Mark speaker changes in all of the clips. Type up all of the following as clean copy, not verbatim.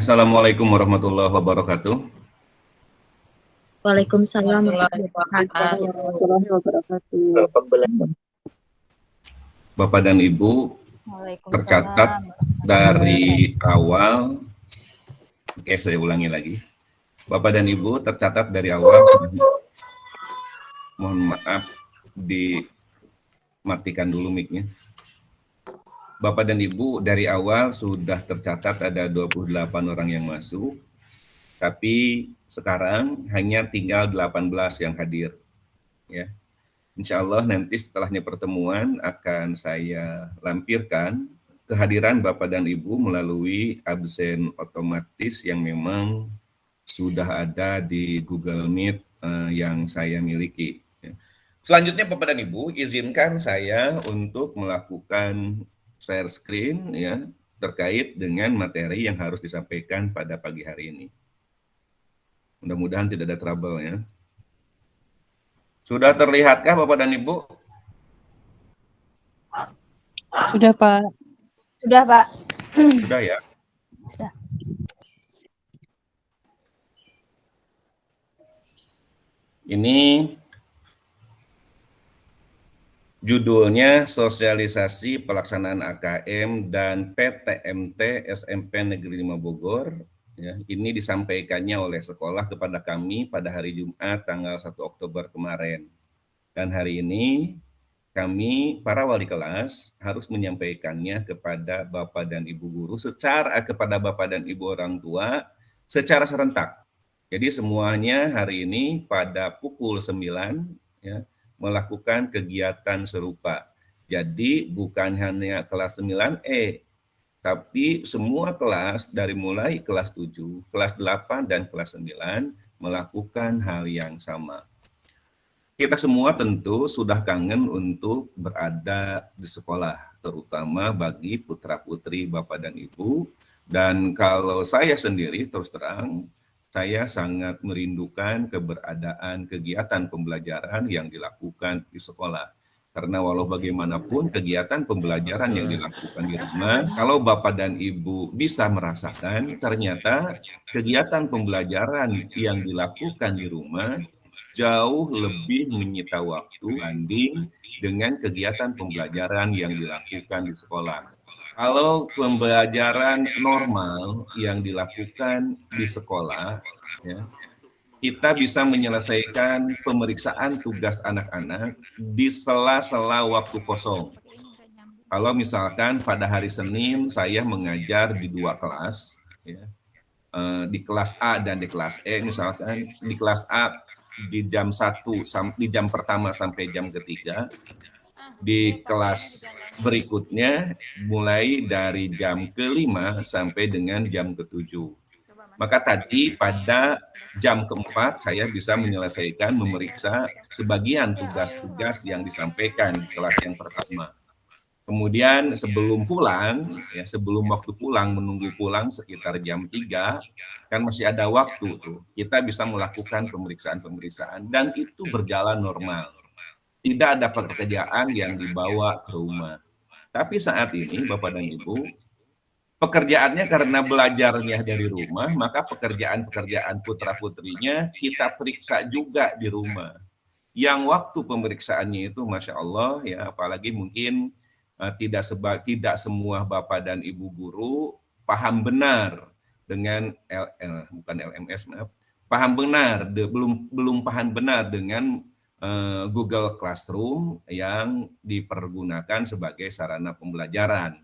Speaker 1: Assalamualaikum warahmatullahi wabarakatuh.
Speaker 2: Waalaikumsalam
Speaker 3: warahmatullahi wabarakatuh.
Speaker 1: Bapak dan Ibu, tercatat dari awal, saya ulangi lagi. Bapak dan Ibu, tercatat dari awal, mohon maaf, dimatikan dulu mic-nya. Bapak dan Ibu, dari awal sudah tercatat ada 28 orang yang masuk, tapi sekarang hanya tinggal 18 yang hadir. Ya. Insya Allah nanti setelahnya pertemuan akan saya lampirkan kehadiran Bapak dan Ibu melalui absen otomatis yang memang sudah ada di Google Meet yang saya miliki. Selanjutnya Bapak dan Ibu, izinkan saya untuk melakukan share screen ya terkait dengan materi yang harus disampaikan pada pagi hari ini. Mudah-mudahan tidak ada trouble ya. Sudah terlihatkah Bapak dan Ibu?
Speaker 3: Sudah, Pak.
Speaker 2: Sudah, Pak.
Speaker 1: Sudah ya?
Speaker 2: Sudah.
Speaker 1: Ini judulnya Sosialisasi Pelaksanaan AKM dan PTMT SMP Negeri 5 Bogor. Ya, ini disampaikannya oleh sekolah kepada kami pada hari Jumat tanggal 1 Oktober kemarin. Dan hari ini kami para wali kelas harus menyampaikannya kepada Bapak dan Ibu guru kepada Bapak dan Ibu orang tua secara serentak. Jadi semuanya hari ini pada pukul 9 ya, melakukan kegiatan serupa. Jadi bukan hanya kelas 9E, tapi semua kelas dari mulai kelas 7, kelas 8, dan kelas 9 melakukan hal yang sama. Kita semua tentu sudah kangen untuk berada di sekolah, terutama bagi putra-putri Bapak dan Ibu. Dan kalau saya sendiri terus terang, saya sangat merindukan keberadaan kegiatan pembelajaran yang dilakukan di sekolah. Karena walau bagaimanapun kegiatan pembelajaran yang dilakukan di rumah, kalau Bapak dan Ibu bisa merasakan, ternyata kegiatan pembelajaran yang dilakukan di rumah jauh lebih menyita waktu dibanding dengan kegiatan pembelajaran yang dilakukan di sekolah. Kalau pembelajaran normal yang dilakukan di sekolah, ya, kita bisa menyelesaikan pemeriksaan tugas anak-anak di sela-sela waktu kosong. Kalau misalkan pada hari Senin saya mengajar di 2 kelas, ya, di kelas A dan di kelas E, misalkan di kelas A di jam 1 di jam pertama sampai jam ketiga, di kelas berikutnya mulai dari jam ke-5 sampai dengan jam ke-7. Maka tadi pada jam ke-4 saya bisa menyelesaikan memeriksa sebagian tugas-tugas yang disampaikan di kelas yang pertama. Kemudian sebelum pulang, ya sebelum waktu pulang, menunggu pulang sekitar jam 3, kan masih ada waktu tuh, kita bisa melakukan pemeriksaan-pemeriksaan dan itu berjalan normal. Tidak ada pekerjaan yang dibawa ke rumah. Tapi saat ini Bapak dan Ibu, pekerjaannya karena belajarnya dari rumah, maka pekerjaan-pekerjaan putra-putrinya kita periksa juga di rumah. Yang waktu pemeriksaannya itu Masya Allah ya, apalagi mungkin tidak semua Bapak dan Ibu guru paham benar dengan bukan LMS, maaf, paham benar, belum paham benar dengan Google Classroom yang dipergunakan sebagai sarana pembelajaran.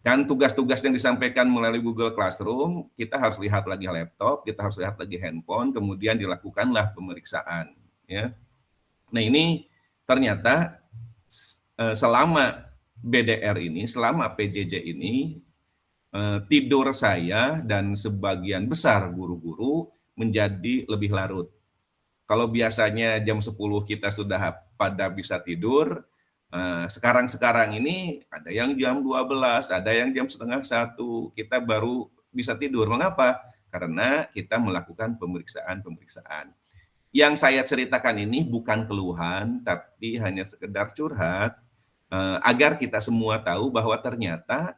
Speaker 1: Kan tugas-tugas yang disampaikan melalui Google Classroom, kita harus lihat lagi laptop, kita harus lihat lagi handphone, kemudian dilakukanlah pemeriksaan. Ya. Nah ini ternyata selama BDR ini, selama PJJ ini, tidur saya dan sebagian besar guru-guru menjadi lebih larut. Kalau biasanya jam 10 kita sudah pada bisa tidur, sekarang ini ada yang jam 12, ada yang jam setengah 1, kita baru bisa tidur. Mengapa? Karena kita melakukan pemeriksaan-pemeriksaan. Yang saya ceritakan ini bukan keluhan, tapi hanya sekedar curhat, agar kita semua tahu bahwa ternyata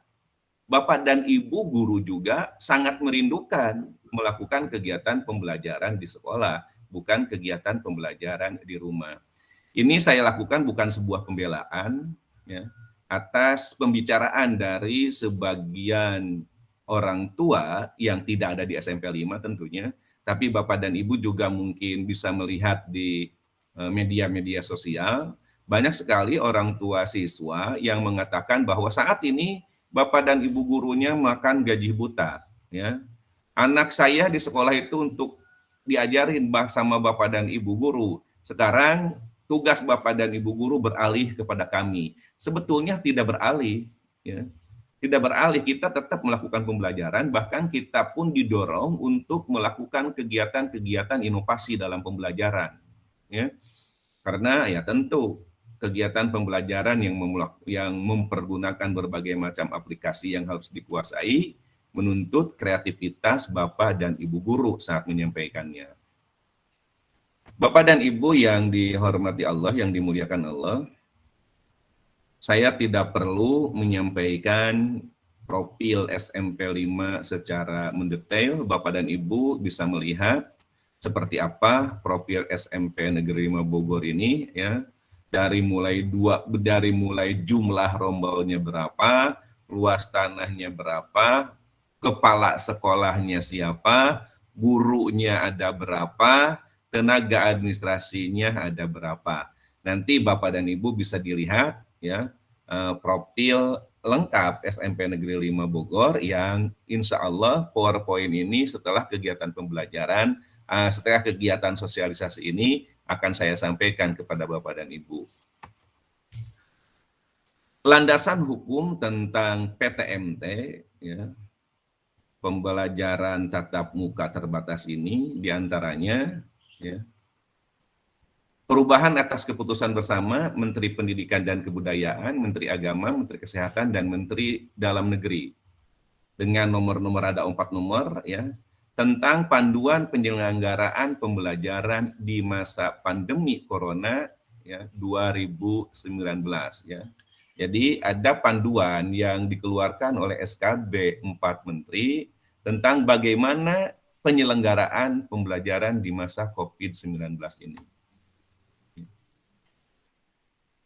Speaker 1: Bapak dan Ibu guru juga sangat merindukan melakukan kegiatan pembelajaran di sekolah, bukan kegiatan pembelajaran di rumah. Ini saya lakukan bukan sebuah pembelaan ya, atas pembicaraan dari sebagian orang tua yang tidak ada di SMP 5 tentunya, tapi Bapak dan Ibu juga mungkin bisa melihat di media-media sosial, banyak sekali orang tua siswa yang mengatakan bahwa saat ini Bapak dan Ibu gurunya makan gaji buta, ya. Anak saya di sekolah itu untuk diajarin sama Bapak dan Ibu guru. Sekarang tugas Bapak dan Ibu guru beralih kepada kami. Sebetulnya tidak beralih, ya. Tidak beralih, kita tetap melakukan pembelajaran, bahkan kita pun didorong untuk melakukan kegiatan-kegiatan inovasi dalam pembelajaran, ya. Karena ya tentu kegiatan pembelajaran yang mempergunakan berbagai macam aplikasi yang harus dikuasai menuntut kreativitas Bapak dan Ibu guru saat menyampaikannya. Bapak dan Ibu yang dihormati Allah, yang dimuliakan Allah, saya tidak perlu menyampaikan profil SMP 5 secara mendetail. Bapak dan Ibu bisa melihat seperti apa profil SMP Negeri 5 Bogor ini, ya. Dari mulai jumlah rombalnya berapa, luas tanahnya berapa, kepala sekolahnya siapa, gurunya ada berapa, tenaga administrasinya ada berapa. Nanti Bapak dan Ibu bisa dilihat ya profil lengkap SMP Negeri 5 Bogor yang insya Allah PowerPoint ini setelah kegiatan pembelajaran, setelah kegiatan sosialisasi ini akan saya sampaikan kepada Bapak dan Ibu. Landasan hukum tentang PTMT, ya, pembelajaran tatap muka terbatas ini diantaranya, ya, perubahan atas keputusan bersama Menteri Pendidikan dan Kebudayaan, Menteri Agama, Menteri Kesehatan, dan Menteri Dalam Negeri dengan nomor-nomor, ada 4 nomor, ya, tentang panduan penyelenggaraan pembelajaran di masa pandemi Corona ya 2019 ya. Jadi ada panduan yang dikeluarkan oleh SKB 4 Menteri tentang bagaimana penyelenggaraan pembelajaran di masa COVID-19 ini.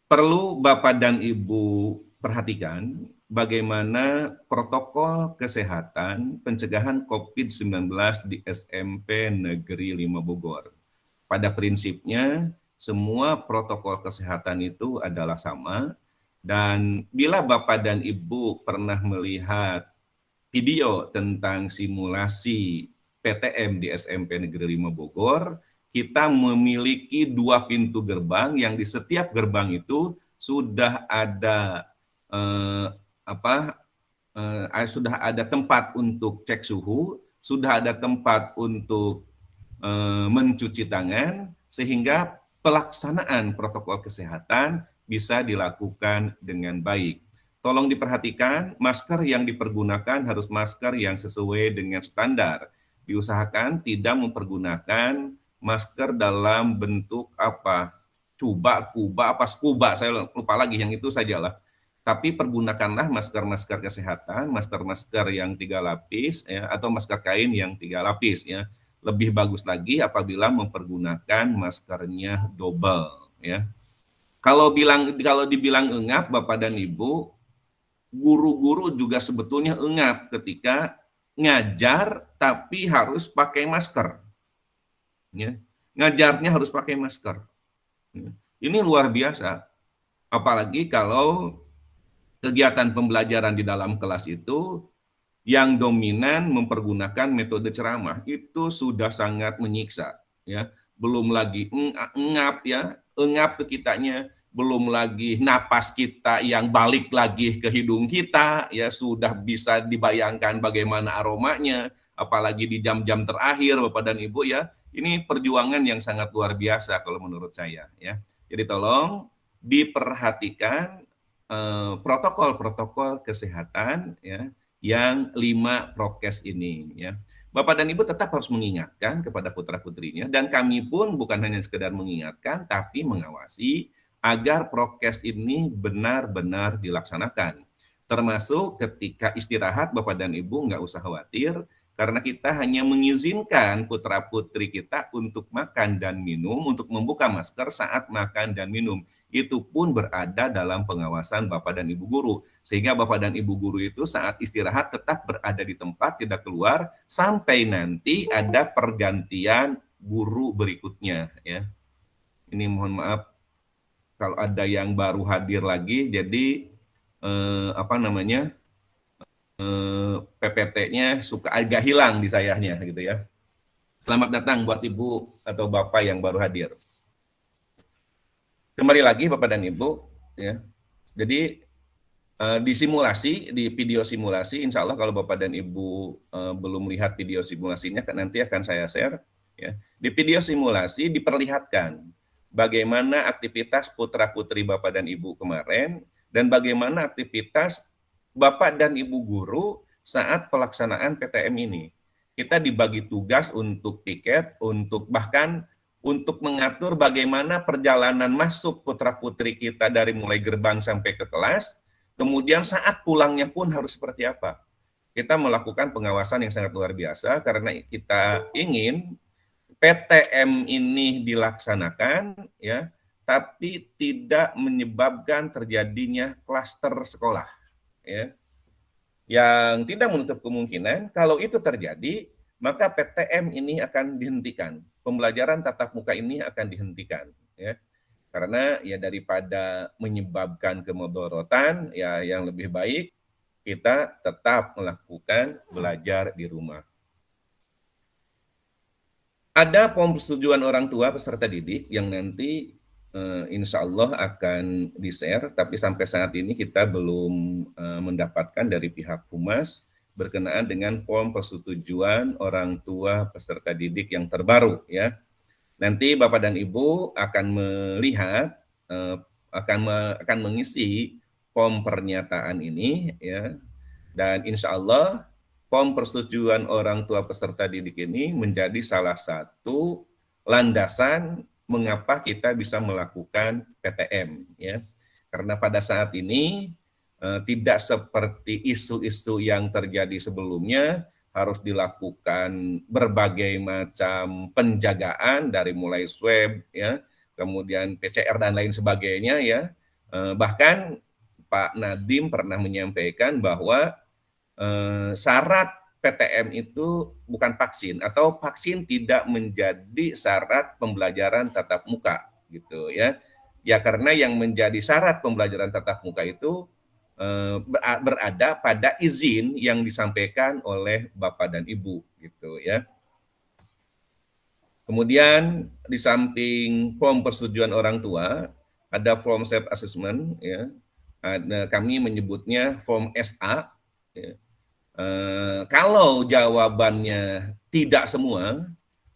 Speaker 1: Perlu Bapak dan Ibu perhatikan bagaimana protokol kesehatan pencegahan COVID-19 di SMP Negeri 5 Bogor. Pada prinsipnya, semua protokol kesehatan itu adalah sama, dan bila Bapak dan Ibu pernah melihat video tentang simulasi PTM di SMP Negeri 5 Bogor, kita memiliki 2 pintu gerbang yang di setiap gerbang itu sudah ada sudah ada tempat untuk cek suhu, sudah ada tempat untuk mencuci tangan, sehingga pelaksanaan protokol kesehatan bisa dilakukan dengan baik. Tolong diperhatikan, masker yang dipergunakan harus masker yang sesuai dengan standar. Diusahakan tidak mempergunakan masker dalam bentuk scuba, saya lupa lagi, yang itu sajalah. Tapi pergunakanlah masker-masker kesehatan, masker-masker yang 3 lapis, ya, atau masker kain yang 3 lapis, ya. Lebih bagus lagi apabila mempergunakan maskernya double, ya. Kalau dibilang engap, Bapak dan Ibu, guru-guru juga sebetulnya engap ketika ngajar tapi harus pakai masker. Ya. Ngajarnya harus pakai masker. Ya. Ini luar biasa. Apalagi kalau kegiatan pembelajaran di dalam kelas itu yang dominan mempergunakan metode ceramah, itu sudah sangat menyiksa, ya. Belum lagi engap, ya, engap ke kitanya, belum lagi napas kita yang balik lagi ke hidung kita, ya, sudah bisa dibayangkan bagaimana aromanya, apalagi di jam-jam terakhir, Bapak dan Ibu, ya. Ini perjuangan yang sangat luar biasa kalau menurut saya, ya. Jadi tolong diperhatikan protokol-protokol kesehatan, ya, yang 5 prokes ini, ya. Bapak dan Ibu tetap harus mengingatkan kepada putra-putrinya, dan kami pun bukan hanya sekedar mengingatkan, tapi mengawasi agar prokes ini benar-benar dilaksanakan. Termasuk ketika istirahat, Bapak dan Ibu nggak usah khawatir, karena kita hanya mengizinkan putra-putri kita untuk makan dan minum, untuk membuka masker saat makan dan minum. Itu pun berada dalam pengawasan Bapak dan Ibu guru. Sehingga Bapak dan Ibu guru itu saat istirahat tetap berada di tempat, tidak keluar, sampai nanti ada pergantian guru berikutnya. Ya. Ini mohon maaf kalau ada yang baru hadir lagi, jadi PPT-nya suka agak hilang di sayanya gitu ya. Selamat datang buat Ibu atau Bapak yang baru hadir. Kembali lagi Bapak dan Ibu ya. Jadi di simulasi, di video simulasi, insya Allah kalau Bapak dan Ibu belum lihat video simulasinya, nanti akan saya share. Ya. Di video simulasi diperlihatkan bagaimana aktivitas putra-putri Bapak dan Ibu kemarin, dan bagaimana aktivitas Bapak dan Ibu guru saat pelaksanaan PTM ini. Kita dibagi tugas untuk tiket, bahkan untuk mengatur bagaimana perjalanan masuk putra-putri kita dari mulai gerbang sampai ke kelas, kemudian saat pulangnya pun harus seperti apa. Kita melakukan pengawasan yang sangat luar biasa karena kita ingin PTM ini dilaksanakan ya, tapi tidak menyebabkan terjadinya klaster sekolah. Ya. Yang tidak menutup kemungkinan kalau itu terjadi, maka PTM ini akan dihentikan. Pembelajaran tatap muka ini akan dihentikan. Ya. Karena ya daripada menyebabkan kemudorotan, ya yang lebih baik kita tetap melakukan belajar di rumah. Ada form persetujuan orang tua peserta didik yang nanti insya Allah akan di-share, tapi sampai saat ini kita belum mendapatkan dari pihak Humas berkenaan dengan form persetujuan orang tua peserta didik yang terbaru ya. Nanti Bapak dan Ibu akan melihat, akan mengisi form pernyataan ini ya, dan insya Allah form persetujuan orang tua peserta didik ini menjadi salah satu landasan mengapa kita bisa melakukan PTM ya. Karena pada saat ini tidak seperti isu-isu yang terjadi sebelumnya, harus dilakukan berbagai macam penjagaan dari mulai swab ya, kemudian PCR dan lain sebagainya ya. Bahkan Pak Nadiem pernah menyampaikan bahwa syarat PTM itu bukan vaksin, atau vaksin tidak menjadi syarat pembelajaran tatap muka gitu ya. Ya karena yang menjadi syarat pembelajaran tatap muka itu berada pada izin yang disampaikan oleh Bapak dan Ibu gitu ya. Kemudian di samping form persetujuan orang tua ada form self assessment ya. Kami menyebutnya form SA ya. Kalau jawabannya tidak semua,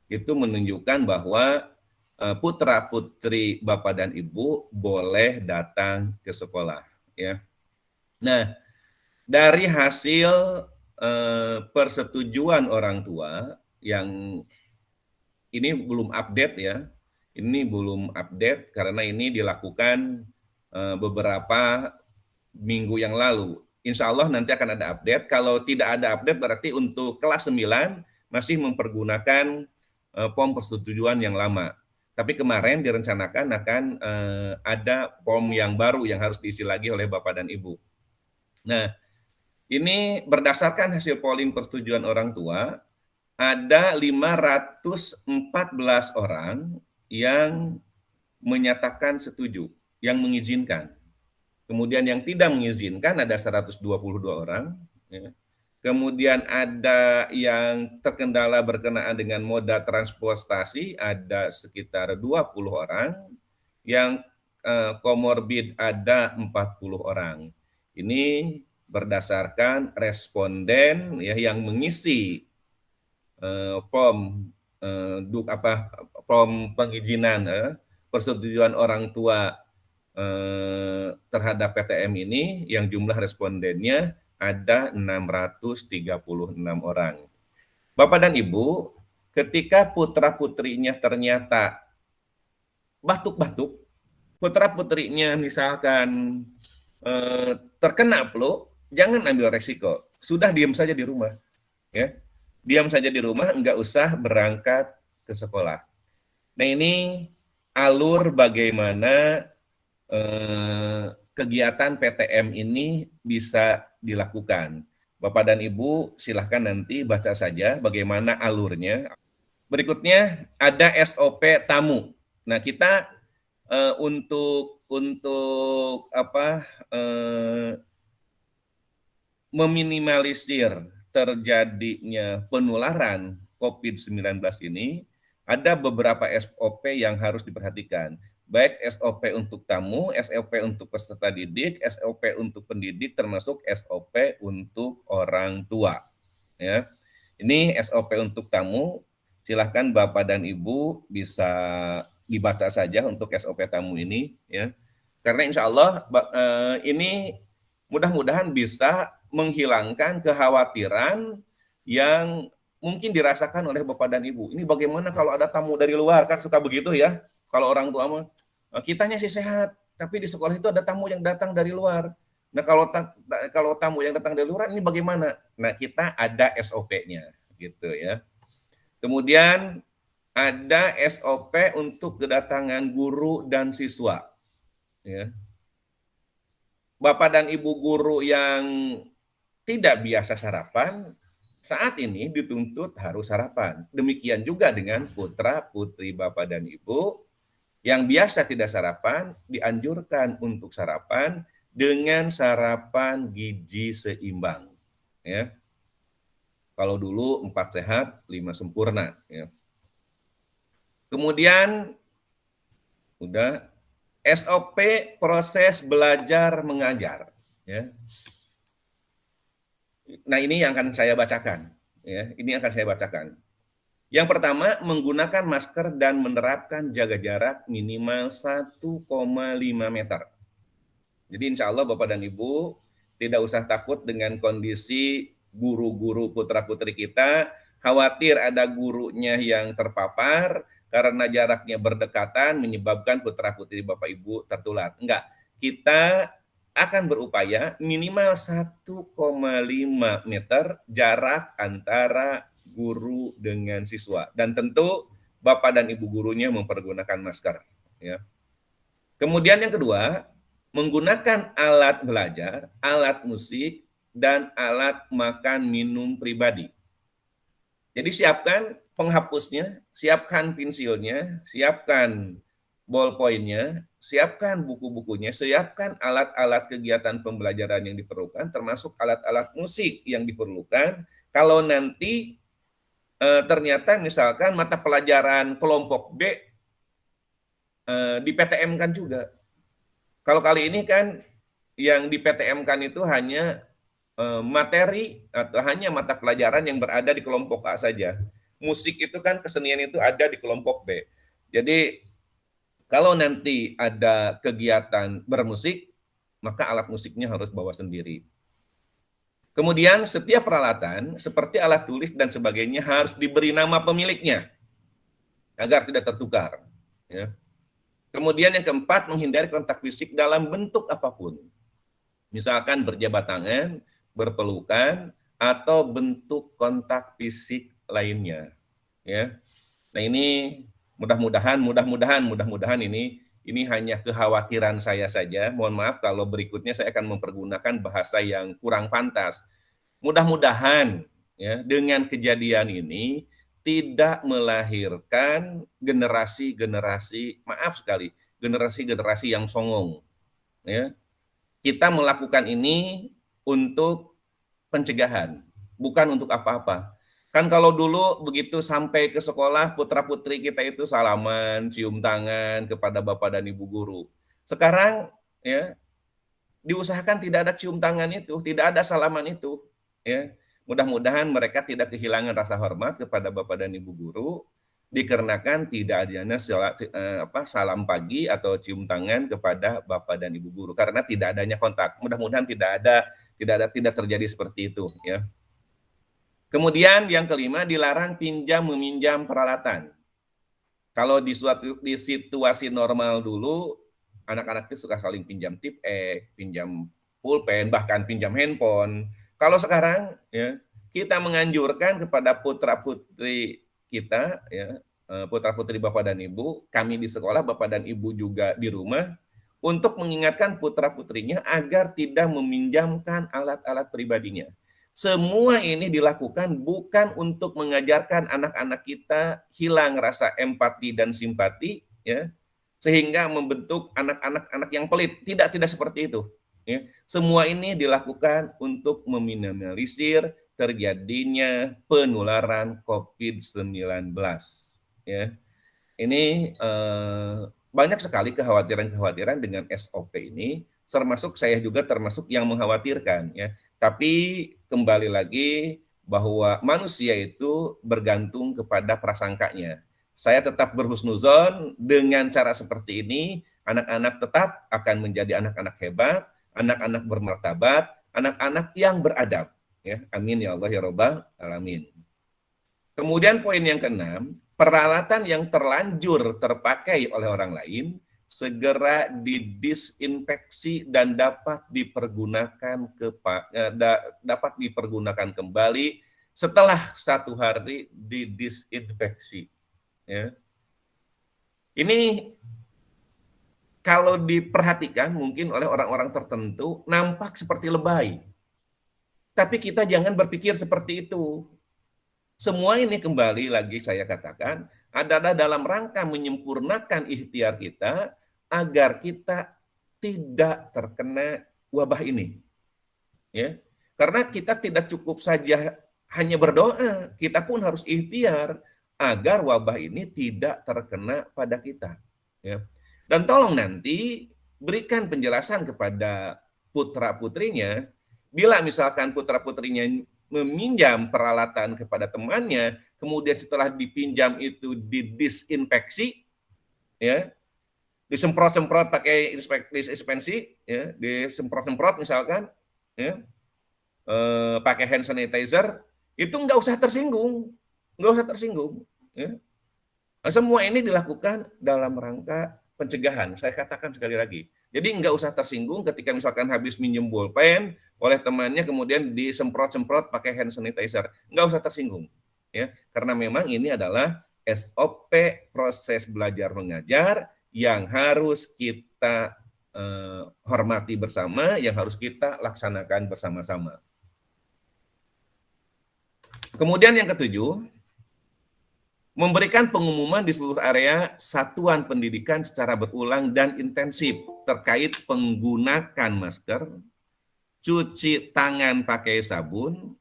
Speaker 1: itu menunjukkan bahwa putra-putri Bapak dan Ibu boleh datang ke sekolah. Ya. Nah, dari hasil persetujuan orang tua yang ini belum update ya, ini belum update karena ini dilakukan beberapa minggu yang lalu. Insya Allah nanti akan ada update. Kalau tidak ada update berarti untuk kelas 9 masih mempergunakan form persetujuan yang lama. Tapi kemarin direncanakan akan ada form yang baru yang harus diisi lagi oleh Bapak dan Ibu. Nah, ini berdasarkan hasil polling persetujuan orang tua, ada 514 orang yang menyatakan setuju, yang mengizinkan. Kemudian yang tidak mengizinkan ada 122 orang. Ya. Kemudian ada yang terkendala berkenaan dengan moda transportasi, ada sekitar 20 orang. Yang komorbid ada 40 orang. Ini berdasarkan responden ya, yang mengisi form pengizinan persetujuan orang tua terhadap PTM ini, yang jumlah respondennya ada 636 orang. Bapak dan Ibu, ketika putra-putrinya ternyata batuk-batuk, putra-putrinya misalkan terkena flu, jangan ambil resiko. Sudah diam saja di rumah. Ya. Diam saja di rumah, enggak usah berangkat ke sekolah. Nah ini alur bagaimana kegiatan PTM ini bisa dilakukan. Bapak dan Ibu silahkan nanti baca saja bagaimana alurnya. Berikutnya ada SOP tamu. Nah kita untuk meminimalisir terjadinya penularan COVID-19 ini, ada beberapa SOP yang harus diperhatikan. Baik SOP untuk tamu, SOP untuk peserta didik, SOP untuk pendidik, termasuk SOP untuk orang tua. Ya. Ini SOP untuk tamu, silahkan Bapak dan Ibu bisa dibaca saja untuk SOP tamu ini. Ya. Karena insya Allah ini mudah-mudahan bisa menghilangkan kekhawatiran yang mungkin dirasakan oleh Bapak dan Ibu. Ini bagaimana kalau ada tamu dari luar, kan suka begitu ya. Kalau orang tua mah, kitanya sih sehat, tapi di sekolah itu ada tamu yang datang dari luar. Nah kalau tamu yang datang dari luar ini bagaimana? Nah kita ada SOP-nya gitu ya. Kemudian ada SOP untuk kedatangan guru dan siswa. Ya. Bapak dan Ibu guru yang tidak biasa sarapan, saat ini dituntut harus sarapan. Demikian juga dengan putra-putri Bapak dan Ibu yang biasa tidak sarapan, dianjurkan untuk sarapan dengan sarapan gizi seimbang. Ya. Kalau dulu 4 sehat, 5 sempurna. Ya. Kemudian, udah SOP proses belajar mengajar. Ya. Nah ini yang akan saya bacakan. Ya, ini akan saya bacakan. Yang pertama, menggunakan masker dan menerapkan jaga jarak minimal 1,5 meter. Jadi insya Allah Bapak dan Ibu tidak usah takut dengan kondisi guru-guru putra-putri kita, khawatir ada gurunya yang terpapar karena jaraknya berdekatan menyebabkan putra-putri Bapak Ibu tertular. Enggak, kita akan berupaya minimal 1,5 meter jarak antara guru dengan siswa. Dan tentu Bapak dan Ibu gurunya mempergunakan masker. Ya. Kemudian yang kedua, menggunakan alat belajar, alat musik, dan alat makan minum pribadi. Jadi siapkan penghapusnya, siapkan pensilnya, siapkan ballpointnya, siapkan buku-bukunya, siapkan alat-alat kegiatan pembelajaran yang diperlukan, termasuk alat-alat musik yang diperlukan. Kalau nanti ternyata misalkan mata pelajaran kelompok B di PTM-kan juga. Kalau kali ini kan yang di PTM-kan itu hanya materi atau hanya mata pelajaran yang berada di kelompok A saja. Musik itu kan kesenian itu ada di kelompok B. Jadi kalau nanti ada kegiatan bermusik, maka alat musiknya harus bawa sendiri. Kemudian setiap peralatan seperti alat tulis dan sebagainya harus diberi nama pemiliknya agar tidak tertukar. Ya. Kemudian yang keempat, menghindari kontak fisik dalam bentuk apapun. Misalkan berjabat tangan, berpelukan, atau bentuk kontak fisik lainnya. Ya. Nah ini mudah-mudahan ini hanya kekhawatiran saya saja. Mohon maaf kalau berikutnya saya akan mempergunakan bahasa yang kurang pantas. Mudah-mudahan ya dengan kejadian ini tidak melahirkan generasi-generasi yang songong. Ya. Kita melakukan ini untuk pencegahan, bukan untuk apa-apa. Kan kalau dulu begitu sampai ke sekolah, putra-putri kita itu salaman, cium tangan kepada Bapak dan Ibu guru. Sekarang ya diusahakan tidak ada cium tangan itu, tidak ada salaman itu. Ya. Mudah-mudahan mereka tidak kehilangan rasa hormat kepada Bapak dan Ibu guru, dikarenakan tidak adanya salam pagi atau cium tangan kepada Bapak dan Ibu guru, karena tidak adanya kontak. Mudah-mudahan tidak terjadi seperti itu. Ya. Kemudian yang kelima, dilarang pinjam meminjam peralatan. Kalau di situasi normal dulu, anak-anak itu suka saling pinjam tip pinjam pulpen, bahkan pinjam handphone. Kalau sekarang ya kita menganjurkan kepada putra-putri kita ya, putra-putri Bapak dan Ibu, kami di sekolah, Bapak dan Ibu juga di rumah, untuk mengingatkan putra-putrinya agar tidak meminjamkan alat-alat pribadinya. Semua ini dilakukan bukan untuk mengajarkan anak-anak kita hilang rasa empati dan simpati, ya, sehingga membentuk anak-anak yang pelit. Tidak seperti itu. Ya. Semua ini dilakukan untuk meminimalisir terjadinya penularan COVID-19. Ya. Ini banyak sekali kekhawatiran-kekhawatiran dengan SOP ini, termasuk saya juga termasuk yang mengkhawatirkan. Ya. Tapi kembali lagi bahwa manusia itu bergantung kepada prasangkanya. Saya tetap berhusnuzon dengan cara seperti ini, anak-anak tetap akan menjadi anak-anak hebat, anak-anak bermartabat, anak-anak yang beradab. Ya, amin ya Allah ya Rabbal alamin. Kemudian poin yang keenam, peralatan yang terlanjur terpakai oleh orang lain segera didisinfeksi dan dapat dipergunakan kembali setelah 1 hari didisinfeksi. Ya. Ini kalau diperhatikan mungkin oleh orang-orang tertentu nampak seperti lebay. Tapi kita jangan berpikir seperti itu. Semua ini kembali lagi saya katakan adalah dalam rangka menyempurnakan ikhtiar kita agar kita tidak terkena wabah ini. Ya. Karena kita tidak cukup saja hanya berdoa, kita pun harus ikhtiar agar wabah ini tidak terkena pada kita. Ya. Dan tolong nanti berikan penjelasan kepada putra-putrinya, bila misalkan putra-putrinya meminjam peralatan kepada temannya, kemudian setelah dipinjam itu didisinfeksi, ya, disemprot-semprot pakai disinfeksi, ya, disemprot-semprot misalkan, ya, pakai hand sanitizer, itu nggak usah tersinggung, ya. Nah, semua ini dilakukan dalam rangka pencegahan. Saya katakan sekali lagi. Jadi nggak usah tersinggung ketika misalkan habis minjem bolpen oleh temannya kemudian disemprot-semprot pakai hand sanitizer. Nggak usah tersinggung. Ya, karena memang ini adalah SOP proses belajar mengajar yang harus kita hormati bersama, yang harus kita laksanakan bersama-sama. Kemudian yang ketujuh, memberikan pengumuman di seluruh area satuan pendidikan secara berulang dan intensif terkait penggunaan masker, cuci tangan pakai sabun,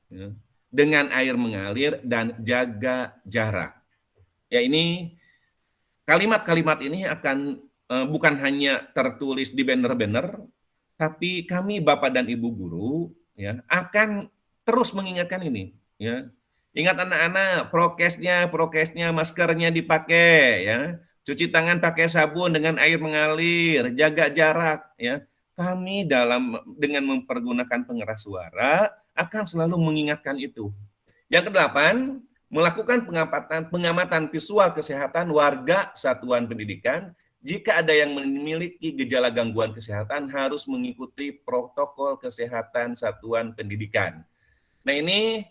Speaker 1: ya, dengan air mengalir, dan jaga jarak. Ya, ini kalimat-kalimat ini akan bukan hanya tertulis di banner-banner, tapi kami Bapak dan Ibu guru ya akan terus mengingatkan ini. Ya. Ingat anak-anak, prokesnya, maskernya dipakai, ya. Cuci tangan pakai sabun dengan air mengalir, jaga jarak, ya. Kami dengan mempergunakan pengeras suara akan selalu mengingatkan itu. Yang kedelapan, melakukan pengamatan visual kesehatan warga satuan pendidikan. Jika ada yang memiliki gejala gangguan kesehatan harus mengikuti protokol kesehatan satuan pendidikan. Nah, ini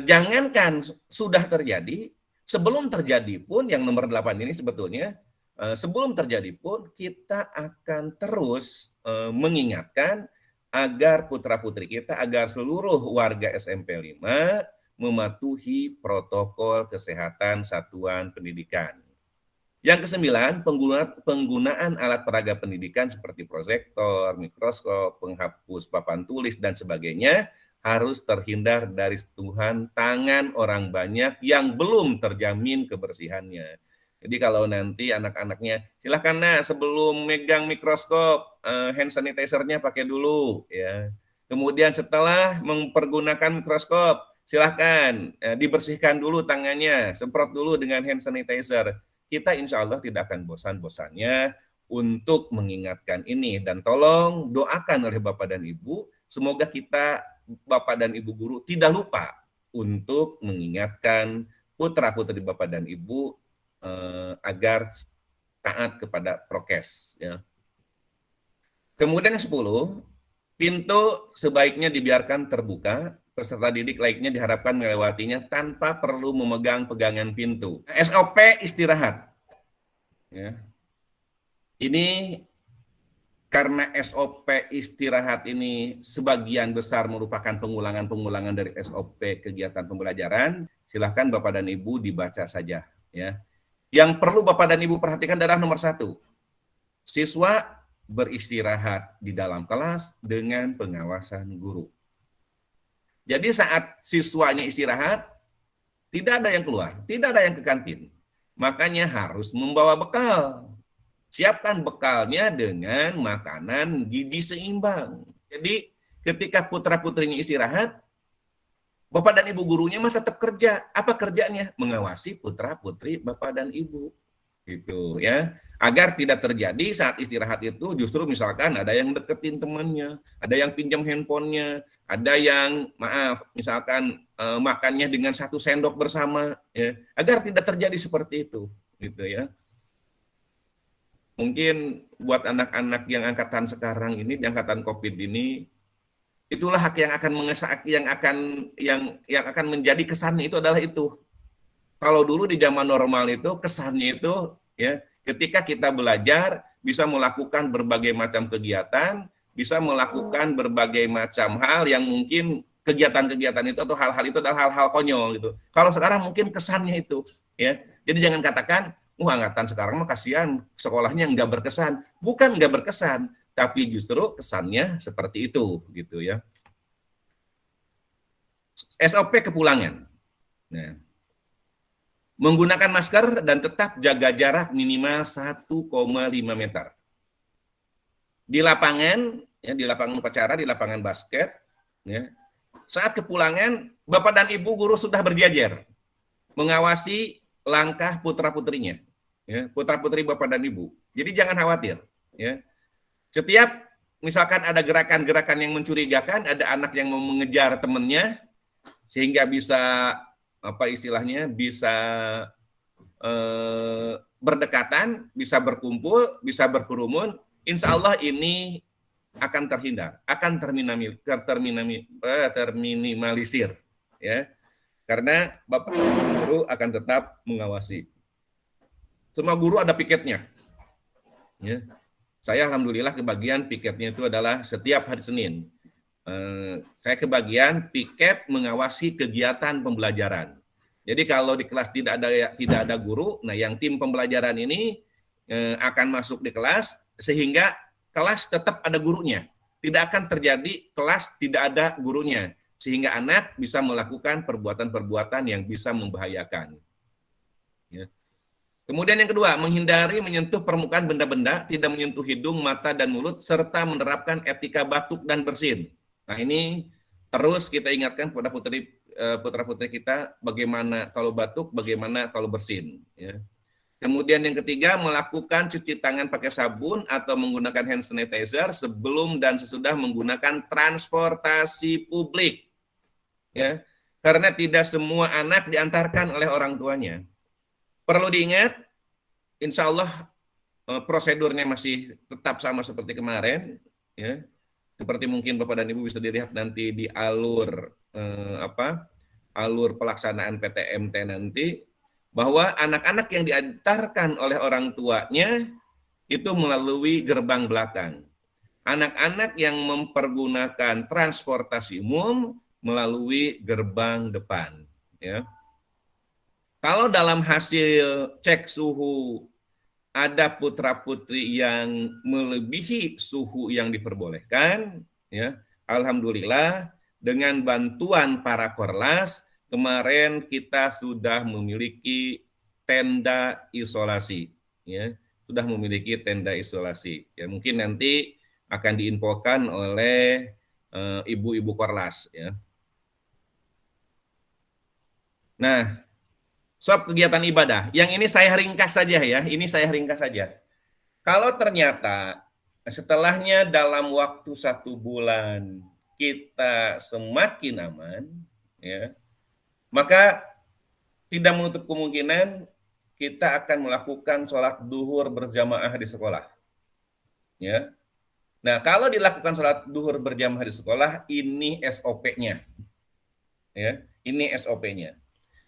Speaker 1: jangankan sudah terjadi, sebelum terjadi pun yang nomor 8 ini sebetulnya, sebelum terjadi pun kita akan terus mengingatkan agar putra-putri kita, agar seluruh warga SMP 5 mematuhi protokol kesehatan satuan pendidikan. Yang ke-9, penggunaan alat peraga pendidikan seperti proyektor, mikroskop, penghapus papan tulis, dan sebagainya harus terhindar dari sentuhan tangan orang banyak yang belum terjamin kebersihannya. Jadi kalau nanti anak-anaknya, silakan nak sebelum megang mikroskop, hand sanitizer-nya pakai dulu, ya. Kemudian setelah mempergunakan mikroskop, silakan dibersihkan dulu tangannya, semprot dulu dengan hand sanitizer. Kita insya Allah tidak akan bosan-bosannya untuk mengingatkan ini. Dan tolong doakan oleh Bapak dan Ibu, semoga kita Bapak dan Ibu guru tidak lupa untuk mengingatkan putra-putri Bapak dan Ibu agar taat kepada prokes. Ya. Kemudian yang 10, pintu sebaiknya dibiarkan terbuka. Peserta didik laiknya diharapkan melewatinya tanpa perlu memegang pegangan pintu. SOP istirahat. Ya. Ini karena SOP istirahat ini sebagian besar merupakan pengulangan-pengulangan dari SOP kegiatan pembelajaran, silahkan Bapak dan Ibu dibaca saja. Ya. Yang perlu Bapak dan Ibu perhatikan adalah nomor 1, siswa beristirahat di dalam kelas dengan pengawasan guru. Jadi saat siswanya istirahat, tidak ada yang keluar, tidak ada yang ke kantin. Makanya harus membawa bekal. Siapkan bekalnya dengan makanan gizi seimbang. Jadi ketika putra-putrinya istirahat, Bapak dan Ibu gurunya mah tetap kerja. Apa kerjanya? Mengawasi putra-putri Bapak dan Ibu. Gitu ya. Agar tidak terjadi saat istirahat itu justru misalkan ada yang deketin temannya, ada yang pinjam handphonenya, ada yang misalkan makannya dengan 1 sendok bersama, ya. Agar tidak terjadi seperti itu, gitu ya. Mungkin buat anak-anak yang angkatan sekarang ini, di angkatan COVID ini, itulah hak yang akan menjadi kesannya itu adalah itu. Kalau dulu di zaman normal itu kesannya itu ya, ketika kita belajar bisa melakukan berbagai macam kegiatan, bisa melakukan berbagai macam hal yang mungkin kegiatan-kegiatan itu atau hal-hal itu adalah hal-hal konyol gitu. Kalau sekarang mungkin kesannya itu ya. Jadi jangan katakan angkatan sekarang mah kasihan sekolahnya nggak berkesan. Bukan nggak berkesan, tapi justru kesannya seperti itu gitu ya. SOP kepulangan. Nah, menggunakan masker dan tetap jaga jarak minimal 1,5 meter. Di lapangan, ya, di lapangan upacara, di lapangan basket, ya, saat kepulangan, Bapak dan Ibu guru sudah berjajar mengawasi langkah putra-putrinya. Ya, putra-putri Bapak dan Ibu. Jadi jangan khawatir. Ya. Setiap misalkan ada gerakan-gerakan yang mencurigakan, ada anak yang mau mengejar temannya, sehingga bisa bisa berdekatan, bisa berkumpul, bisa berkerumun, insya Allah ini akan terhindar, akan terminimalisir, ya, karena Bapak guru akan tetap mengawasi. Semua guru ada piketnya. Ya. Saya alhamdulillah kebagian piketnya itu adalah setiap hari Senin. Saya kebagian piket mengawasi kegiatan pembelajaran. Jadi kalau di kelas tidak ada guru, nah yang tim pembelajaran ini akan masuk di kelas sehingga kelas tetap ada gurunya. Tidak akan terjadi kelas tidak ada gurunya sehingga anak bisa melakukan perbuatan-perbuatan yang bisa membahayakan. Ya. Kemudian yang kedua, menghindari menyentuh permukaan benda-benda, tidak menyentuh hidung, mata, dan mulut, serta menerapkan etika batuk dan bersin. Nah ini terus kita ingatkan kepada putra-putri kita bagaimana kalau batuk, bagaimana kalau bersin. Ya. Kemudian yang ketiga, melakukan cuci tangan pakai sabun atau menggunakan hand sanitizer sebelum dan sesudah menggunakan transportasi publik. Ya. Karena tidak semua anak diantarkan oleh orang tuanya. Perlu diingat, insya Allah prosedurnya masih tetap sama seperti kemarin, ya. Seperti mungkin Bapak dan Ibu bisa dilihat nanti di alur alur pelaksanaan PTMT nanti, bahwa anak-anak yang diantarkan oleh orang tuanya itu melalui gerbang belakang. Anak-anak yang mempergunakan transportasi umum melalui gerbang depan, ya. Kalau dalam hasil cek suhu ada putra-putri yang melebihi suhu yang diperbolehkan, ya, alhamdulillah dengan bantuan para korlas kemarin kita sudah memiliki tenda isolasi, ya, sudah memiliki tenda isolasi. Ya, mungkin nanti akan diinfokan oleh ibu-ibu korlas, ya. Nah, soal kegiatan ibadah, yang ini saya ringkas saja ya, ini saya ringkas saja. Kalau ternyata setelahnya dalam waktu 1 bulan kita semakin aman, ya, maka tidak menutup kemungkinan kita akan melakukan sholat duhur berjamaah di sekolah. Ya. Nah, kalau dilakukan sholat duhur berjamaah di sekolah, ini SOP-nya. Ya, ini SOP-nya.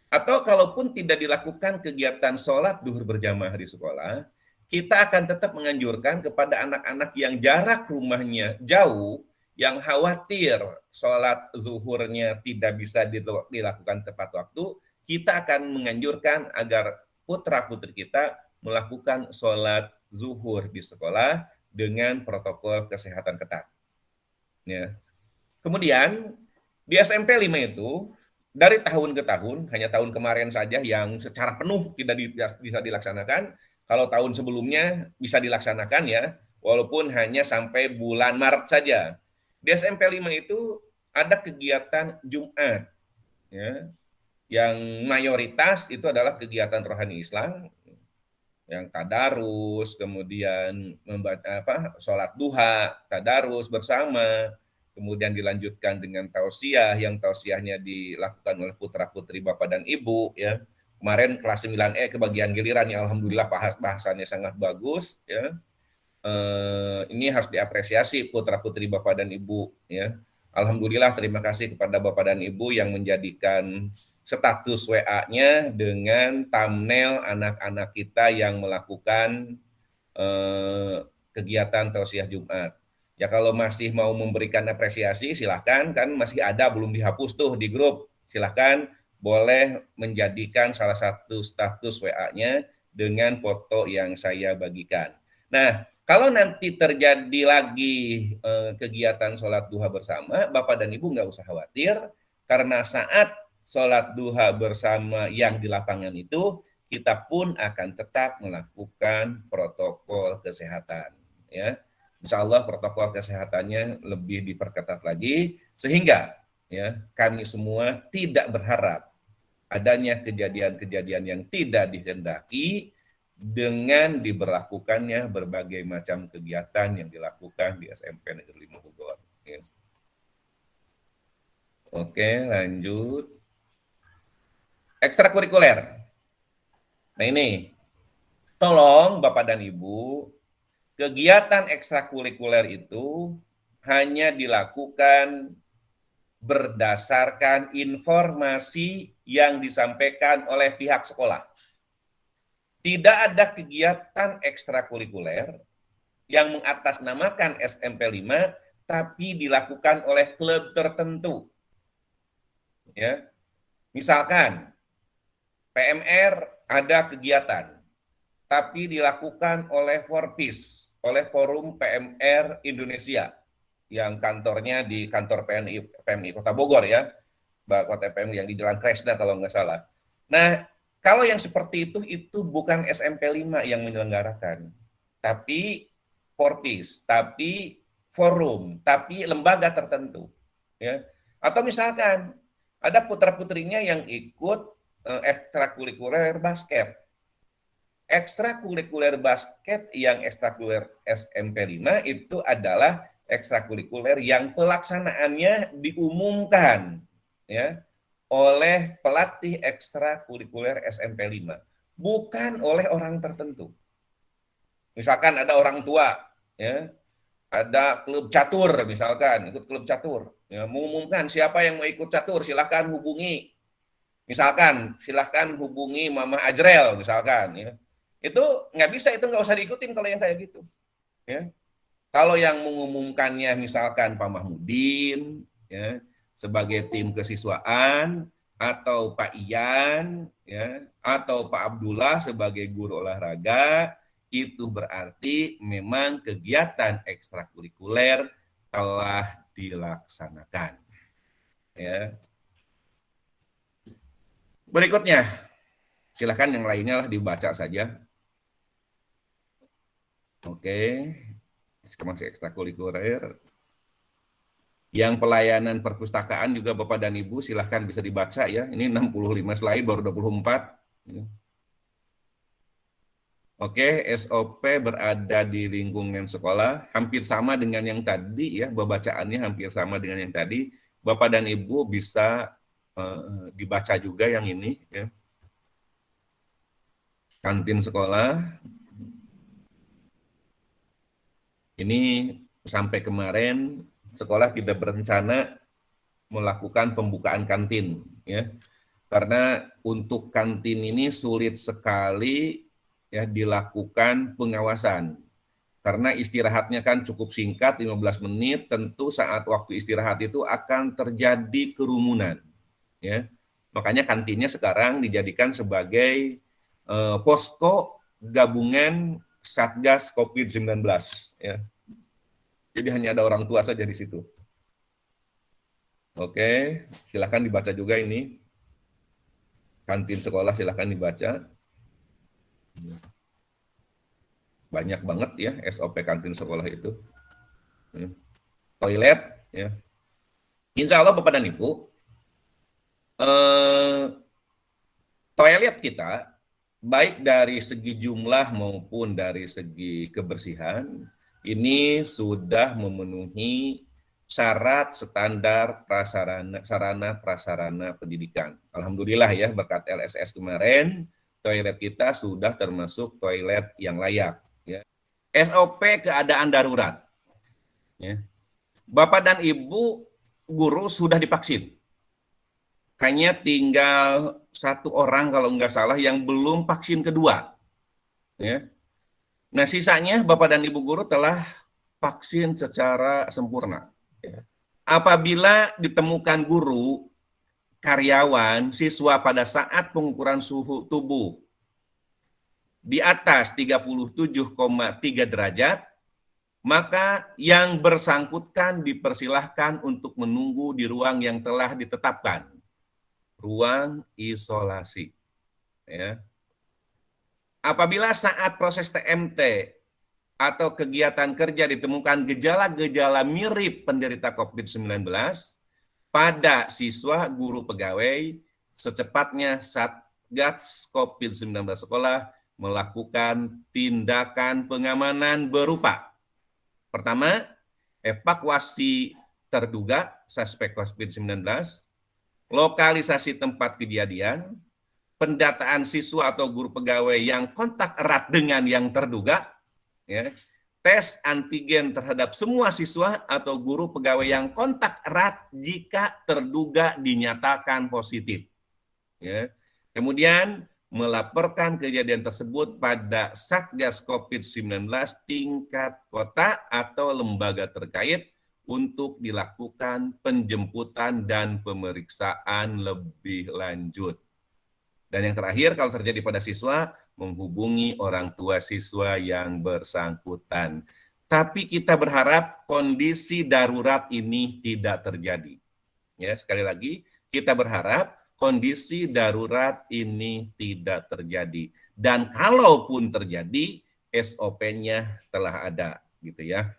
Speaker 1: Atau kalaupun tidak dilakukan kegiatan sholat duhur berjamaah di sekolah, kita akan tetap menganjurkan kepada anak-anak yang jarak rumahnya jauh, yang khawatir sholat zuhurnya tidak bisa dilakukan tepat waktu, kita akan menganjurkan agar putra-putri kita melakukan sholat zuhur di sekolah dengan protokol kesehatan ketat. Ya. Kemudian di SMP 5 itu dari tahun ke tahun, hanya tahun kemarin saja yang secara penuh tidak bisa dilaksanakan. Kalau tahun sebelumnya bisa dilaksanakan ya, walaupun hanya sampai bulan Maret saja. Di SMP 5 itu ada kegiatan Jumat, ya, yang mayoritas itu adalah kegiatan rohani Islam, yang tadarus, kemudian membaca sholat duha, tadarus bersama, kemudian dilanjutkan dengan tausiah, yang tausiahnya dilakukan oleh putra-putri Bapak dan Ibu, ya. Kemarin kelas 9E kebagian giliran, ya alhamdulillah bahasannya sangat bagus, ya. Ini harus diapresiasi putra-putri Bapak dan Ibu, ya. Alhamdulillah, terima kasih kepada Bapak dan Ibu yang menjadikan status WA-nya dengan thumbnail anak-anak kita yang melakukan kegiatan tausiah Jumat. Ya kalau masih mau memberikan apresiasi silahkan, kan masih ada, belum dihapus tuh di grup. Silahkan boleh menjadikan salah satu status WA-nya dengan foto yang saya bagikan. Nah, kalau nanti terjadi lagi kegiatan sholat duha bersama, Bapak dan Ibu nggak usah khawatir, karena saat sholat duha bersama yang di lapangan itu, kita pun akan tetap melakukan protokol kesehatan. Ya, insya Allah protokol kesehatannya lebih diperketat lagi, sehingga ya kami semua tidak berharap adanya kejadian-kejadian yang tidak dikehendaki dengan diberlakukannya berbagai macam kegiatan yang dilakukan di SMP Negeri 5 Bogor. Yes. Oke, lanjut. Ekstrakurikuler. Nah ini, tolong Bapak dan Ibu, kegiatan ekstrakurikuler itu hanya dilakukan berdasarkan informasi yang disampaikan oleh pihak sekolah. Tidak ada kegiatan ekstrakurikuler yang mengatasnamakan SMP 5 tapi dilakukan oleh klub tertentu. Ya. Misalkan PMR ada kegiatan tapi dilakukan oleh Forpis, oleh Forum PMR Indonesia yang kantornya di kantor PMI Kota Bogor ya. Kota PMI yang di Jalan Kresna kalau nggak salah. Nah, kalau yang seperti itu bukan SMP 5 yang menyelenggarakan, tapi Forpis, tapi forum, tapi lembaga tertentu. Ya. Atau misalkan ada putra-putrinya yang ikut ekstrakurikuler basket. Ekstrakurikuler basket yang ekstrakurikuler SMP 5 itu adalah ekstrakurikuler yang pelaksanaannya diumumkan ya oleh pelatih ekstrakurikuler SMP 5, bukan oleh orang tertentu. Misalkan ada orang tua, ya, ada klub catur misalkan, ikut klub catur, ya, mengumumkan siapa yang mau ikut catur silahkan hubungi. Misalkan silahkan hubungi Mama Ajrel misalkan, ya. Itu nggak bisa, itu nggak usah diikutin kalau yang kayak gitu. Ya. Kalau yang mengumumkannya misalkan Pak Mahmudin, ya, sebagai tim kesiswaan, atau Pak Ian, ya, atau Pak Abdullah sebagai guru olahraga, itu berarti memang kegiatan ekstrakurikuler telah dilaksanakan. Ya. Berikutnya, silakan yang lainnya lah dibaca saja. Oke, masih ekstrakurikuler. Yang pelayanan perpustakaan juga Bapak dan Ibu silahkan bisa dibaca ya. Ini 65 slide baru 24. Oke, SOP berada di lingkungan sekolah hampir sama dengan yang tadi ya, bacaannya hampir sama dengan yang tadi. Bapak dan Ibu bisa dibaca juga yang ini ya. Kantin sekolah. Ini sampai kemarin sekolah tidak berencana melakukan pembukaan kantin, ya, karena untuk kantin ini sulit sekali ya dilakukan pengawasan. Karena istirahatnya kan cukup singkat, 15 menit, tentu saat waktu istirahat itu akan terjadi kerumunan. Ya. Makanya kantinnya sekarang dijadikan sebagai posko gabungan Satgas COVID-19. Ya. Jadi hanya ada orang tua saja di situ. Oke, silakan dibaca juga ini. Kantin sekolah silakan dibaca. Banyak banget ya SOP kantin sekolah itu. Toilet, ya. Insya Allah Bapak dan Ibu, toilet kita baik dari segi jumlah maupun dari segi kebersihan ini sudah memenuhi syarat standar sarana prasarana pendidikan. Alhamdulillah ya, berkat LSS kemarin toilet kita sudah termasuk toilet yang layak. Ya. SOP keadaan darurat. Ya. Bapak dan Ibu guru sudah divaksin. Hanya tinggal 1 orang kalau nggak salah yang belum vaksin kedua. Ya. Nah sisanya Bapak dan Ibu guru telah vaksin secara sempurna. Ya. Apabila ditemukan guru, karyawan, siswa pada saat pengukuran suhu tubuh di atas 37,3 derajat, maka yang bersangkutan dipersilahkan untuk menunggu di ruang yang telah ditetapkan, ruang isolasi. Ya. Apabila saat proses TMT atau kegiatan kerja ditemukan gejala-gejala mirip penderita COVID-19 pada siswa, guru, pegawai, secepatnya Satgas COVID-19 sekolah melakukan tindakan pengamanan berupa: pertama, evakuasi terduga suspek COVID-19, lokalisasi tempat kejadian, pendataan siswa atau guru pegawai yang kontak erat dengan yang terduga, ya, tes antigen terhadap semua siswa atau guru pegawai yang kontak erat jika terduga dinyatakan positif. Ya. Kemudian melaporkan kejadian tersebut pada Satgas COVID-19 tingkat kota atau lembaga terkait untuk dilakukan penjemputan dan pemeriksaan lebih lanjut. Dan yang terakhir, kalau terjadi pada siswa, menghubungi orang tua siswa yang bersangkutan. Tapi kita berharap kondisi darurat ini tidak terjadi. Ya, sekali lagi, kita berharap kondisi darurat ini tidak terjadi. Dan kalaupun terjadi, SOP-nya telah ada, gitu ya.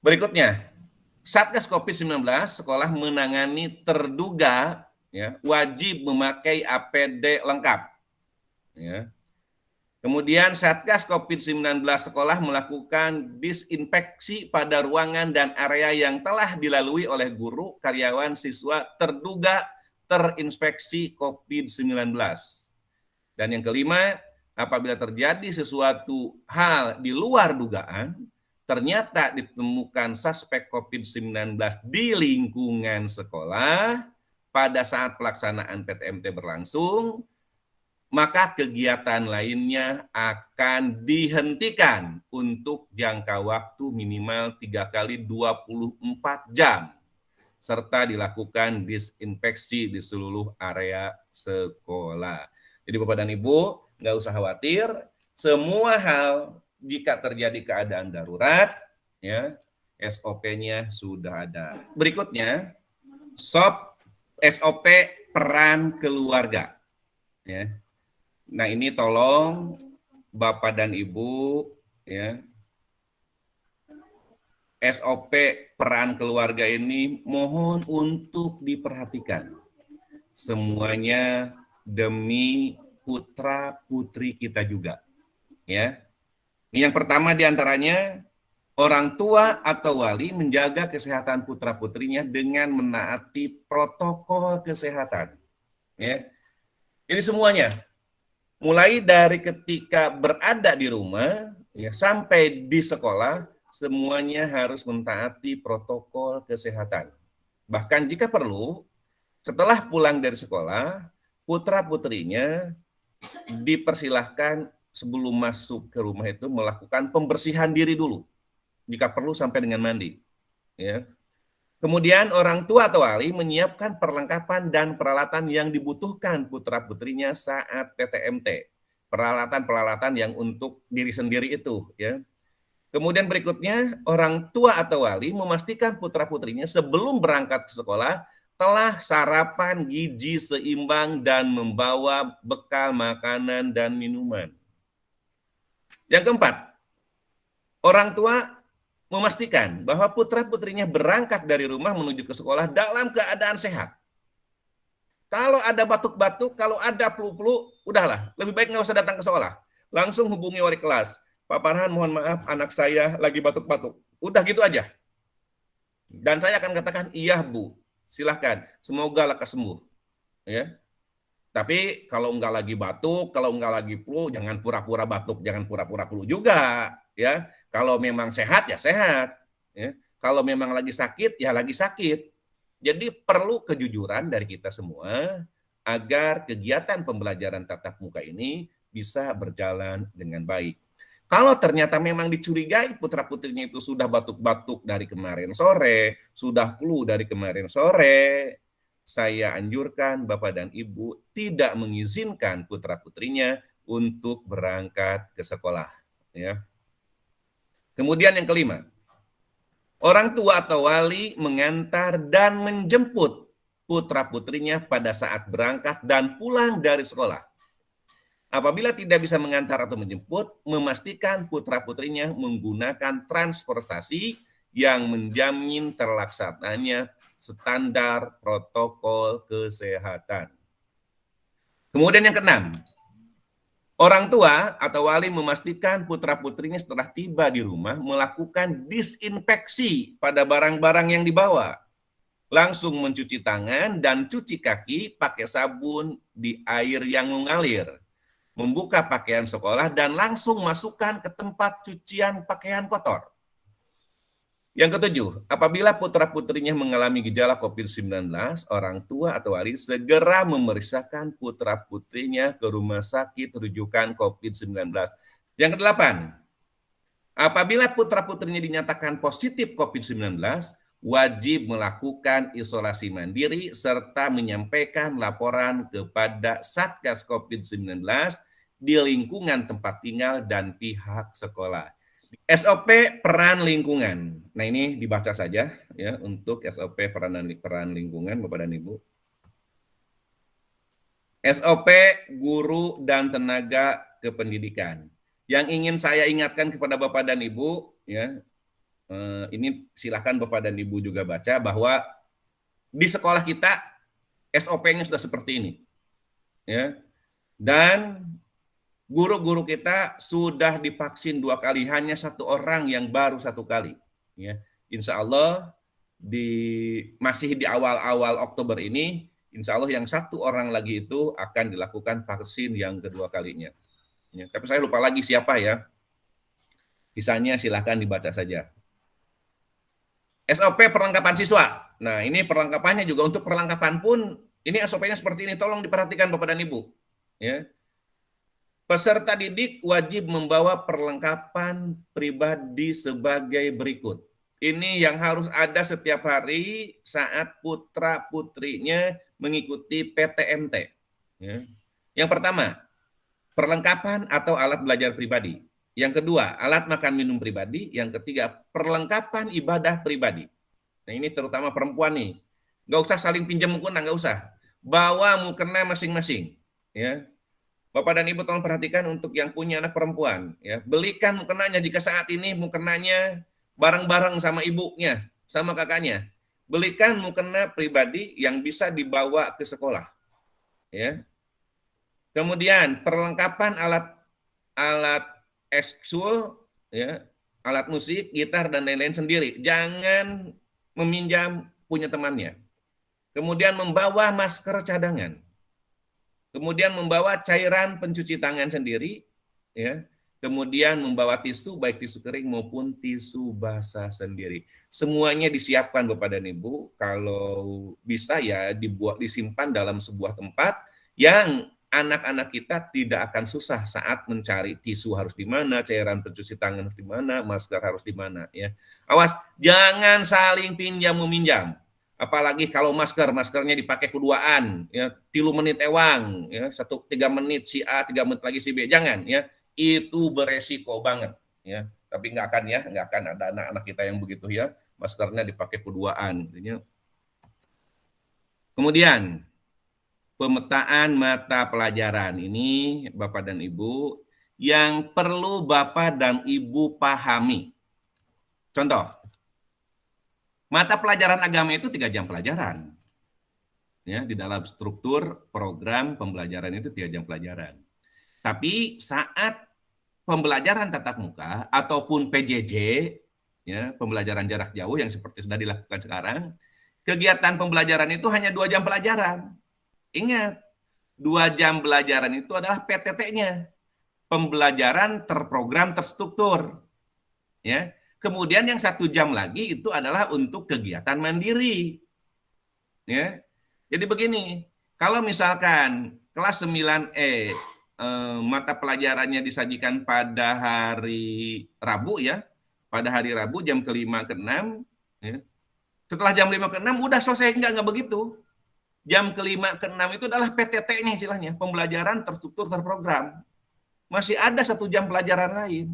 Speaker 1: Berikutnya, Satgas COVID-19 sekolah menangani terduga, ya, wajib memakai APD lengkap. Ya. Kemudian Satgas COVID-19 sekolah melakukan disinfeksi pada ruangan dan area yang telah dilalui oleh guru, karyawan, siswa terduga terinfeksi COVID-19. Dan yang kelima, apabila terjadi sesuatu hal di luar dugaan, ternyata ditemukan suspek COVID-19 di lingkungan sekolah pada saat pelaksanaan PTMT berlangsung, maka kegiatan lainnya akan dihentikan untuk jangka waktu minimal 3 kali 24 jam, serta dilakukan disinfeksi di seluruh area sekolah. Jadi Bapak dan Ibu, nggak usah khawatir, semua hal jika terjadi keadaan darurat, ya, SOP-nya sudah ada. Berikutnya, SOP peran keluarga. Ya. Nah ini tolong Bapak dan Ibu, ya, SOP peran keluarga ini mohon untuk diperhatikan. Semuanya demi putra putri kita juga. Ya. Yang pertama diantaranya, orang tua atau wali menjaga kesehatan putra putrinya dengan menaati protokol kesehatan. Ya. Jadi semuanya, mulai dari ketika berada di rumah ya, sampai di sekolah semuanya harus mentaati protokol kesehatan. Bahkan jika perlu, setelah pulang dari sekolah, putra-putrinya dipersilahkan sebelum masuk ke rumah itu melakukan pembersihan diri dulu. Jika perlu sampai dengan mandi. Ya. Kemudian orang tua atau wali menyiapkan perlengkapan dan peralatan yang dibutuhkan putra-putrinya saat PTMT. Peralatan-peralatan yang untuk diri sendiri itu. Ya. Kemudian berikutnya, orang tua atau wali memastikan putra-putrinya sebelum berangkat ke sekolah telah sarapan gizi seimbang dan membawa bekal makanan dan minuman. Yang keempat, orang tua memastikan bahwa putra-putrinya berangkat dari rumah menuju ke sekolah dalam keadaan sehat. Kalau ada batuk-batuk, kalau ada flu-flu, udahlah, lebih baik nggak usah datang ke sekolah. Langsung hubungi wali kelas. Pak Farhan, mohon maaf, anak saya lagi batuk-batuk. Udah gitu aja. Dan saya akan katakan, iya Bu, silahkan, semoga lekas sembuh. Ya. Tapi kalau nggak lagi batuk, kalau nggak lagi flu, jangan pura-pura batuk, jangan pura-pura flu juga. Ya, kalau memang sehat ya sehat. Ya. Kalau memang lagi sakit ya lagi sakit. Jadi perlu kejujuran dari kita semua agar kegiatan pembelajaran tatap muka ini bisa berjalan dengan baik. Kalau ternyata memang dicurigai putra-putrinya itu sudah batuk-batuk dari kemarin sore, sudah flu dari kemarin sore, saya anjurkan Bapak dan Ibu tidak mengizinkan putra-putrinya untuk berangkat ke sekolah. Ya. Kemudian yang kelima, orang tua atau wali mengantar dan menjemput putra-putrinya pada saat berangkat dan pulang dari sekolah. Apabila tidak bisa mengantar atau menjemput, memastikan putra-putrinya menggunakan transportasi yang menjamin terlaksananya standar protokol kesehatan. Kemudian yang keenam, orang tua atau wali memastikan putra-putrinya setelah tiba di rumah melakukan disinfeksi pada barang-barang yang dibawa. Langsung mencuci tangan dan cuci kaki pakai sabun di air yang mengalir. Membuka pakaian sekolah dan langsung masukkan ke tempat cucian pakaian kotor. Yang ketujuh, apabila putra-putrinya mengalami gejala COVID-19, orang tua atau wali segera memeriksakan putra-putrinya ke rumah sakit rujukan COVID-19. Yang kedelapan, apabila putra-putrinya dinyatakan positif COVID-19, wajib melakukan isolasi mandiri serta menyampaikan laporan kepada Satgas COVID-19 di lingkungan tempat tinggal dan pihak sekolah. SOP peran lingkungan. Nah, ini dibaca saja ya untuk SOP peran lingkungan Bapak dan Ibu. SOP guru dan tenaga kependidikan. Yang ingin saya ingatkan kepada Bapak dan Ibu ya, ini silakan Bapak dan Ibu juga baca bahwa di sekolah kita SOP-nya sudah seperti ini. Ya. Dan guru-guru kita sudah divaksin 2 kali, hanya 1 orang yang baru 1 kali. Ya. Insya Allah masih di awal-awal Oktober ini, insya Allah yang 1 orang lagi itu akan dilakukan vaksin yang kedua kalinya. Ya. Tapi saya lupa lagi siapa ya. Sisanya silahkan dibaca saja. SOP perlengkapan siswa. Nah, ini perlengkapannya juga untuk perlengkapan pun, ini SOP-nya seperti ini, tolong diperhatikan Bapak dan Ibu. Ya. Peserta didik wajib membawa perlengkapan pribadi sebagai berikut. Ini yang harus ada setiap hari saat putra-putrinya mengikuti PTMT. Ya. Yang pertama, perlengkapan atau alat belajar pribadi. Yang kedua, alat makan minum pribadi. Yang ketiga, perlengkapan ibadah pribadi. Nah, ini terutama perempuan nih. Nggak usah saling pinjam mukena, nggak usah. Bawa mukena masing-masing. Ya. Bapak dan Ibu tolong perhatikan untuk yang punya anak perempuan. Ya. Belikan mukenanya jika saat ini mukenanya bareng-bareng sama ibunya, sama kakaknya. Belikan mukena pribadi yang bisa dibawa ke sekolah. Ya. Kemudian perlengkapan alat ekskul, ya, alat musik, gitar dan lain-lain sendiri. Jangan meminjam punya temannya. Kemudian membawa masker cadangan. Kemudian membawa cairan pencuci tangan sendiri, ya. kemudian membawa tisu, baik tisu kering maupun tisu basah sendiri. Semuanya disiapkan Bapak dan Ibu, kalau bisa ya disimpan dalam sebuah tempat yang anak-anak kita tidak akan susah saat mencari tisu harus di mana, cairan pencuci tangan harus di mana, masker harus di mana ya. Awas, jangan saling pinjam meminjam. Apalagi kalau maskernya dipakai keduaan, ya 3 menit ewang, ya 3 menit si A, 3 menit lagi si B, jangan ya, itu beresiko banget ya. Tapi nggak akan ada anak-anak kita yang begitu ya, maskernya dipakai keduaan. Kemudian pemetaan mata pelajaran ini Bapak dan Ibu yang perlu Bapak dan Ibu pahami. Contoh, mata pelajaran agama itu 3 jam pelajaran. Ya, di dalam struktur program pembelajaran itu 3 jam pelajaran. Tapi saat pembelajaran tatap muka ataupun PJJ, ya, pembelajaran jarak jauh yang seperti sudah dilakukan sekarang, kegiatan pembelajaran itu hanya 2 jam pelajaran. Ingat, 2 jam pelajaran itu adalah PTT-nya, pembelajaran terprogram terstruktur. Ya. Kemudian yang 1 jam lagi itu adalah untuk kegiatan mandiri. Ya. Jadi begini, kalau misalkan kelas 9E mata pelajarannya disajikan pada hari Rabu ya, pada hari Rabu jam ke-5 ke-6 ya. Setelah jam 5 ke-6 udah selesai, enggak begitu. Jam ke-5 ke-6 itu adalah PTT-nya istilahnya, pembelajaran terstruktur terprogram. Masih ada 1 jam pelajaran lain.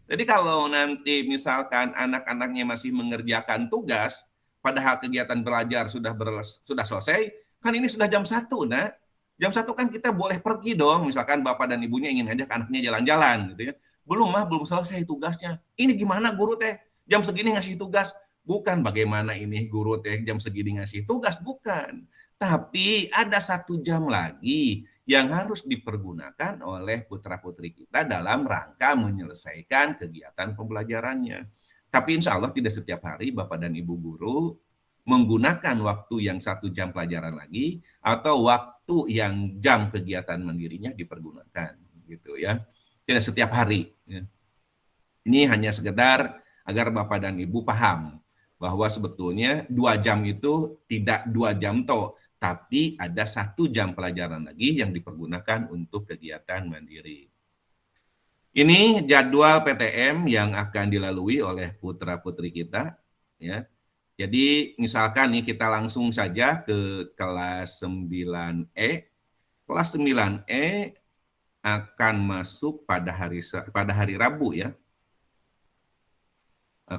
Speaker 1: Jadi kalau nanti misalkan anak-anaknya masih mengerjakan tugas, padahal kegiatan belajar sudah selesai, kan ini sudah jam 1, nah. Jam 1 kan kita boleh pergi dong, misalkan Bapak dan Ibunya ingin ngajak anaknya jalan-jalan gitu ya. Belum selesai tugasnya. Ini gimana guru teh? Jam segini ngasih tugas. Bukan bagaimana ini guru teh jam segini ngasih tugas, bukan. Tapi ada 1 jam lagi yang harus dipergunakan oleh putra-putri kita dalam rangka menyelesaikan kegiatan pembelajarannya. Tapi insya Allah tidak setiap hari Bapak dan Ibu guru menggunakan waktu yang 1 jam pelajaran lagi atau waktu yang jam kegiatan mandirinya dipergunakan, gitu ya. Tidak setiap hari. Ya. Ini hanya sekedar agar Bapak dan Ibu paham bahwa sebetulnya 2 jam itu tidak 2 jam toh, tapi ada 1 jam pelajaran lagi yang dipergunakan untuk kegiatan mandiri. Ini jadwal PTM yang akan dilalui oleh putra-putri kita, ya. Jadi misalkan nih kita langsung saja ke kelas 9E. Kelas 9E akan masuk pada hari Rabu ya.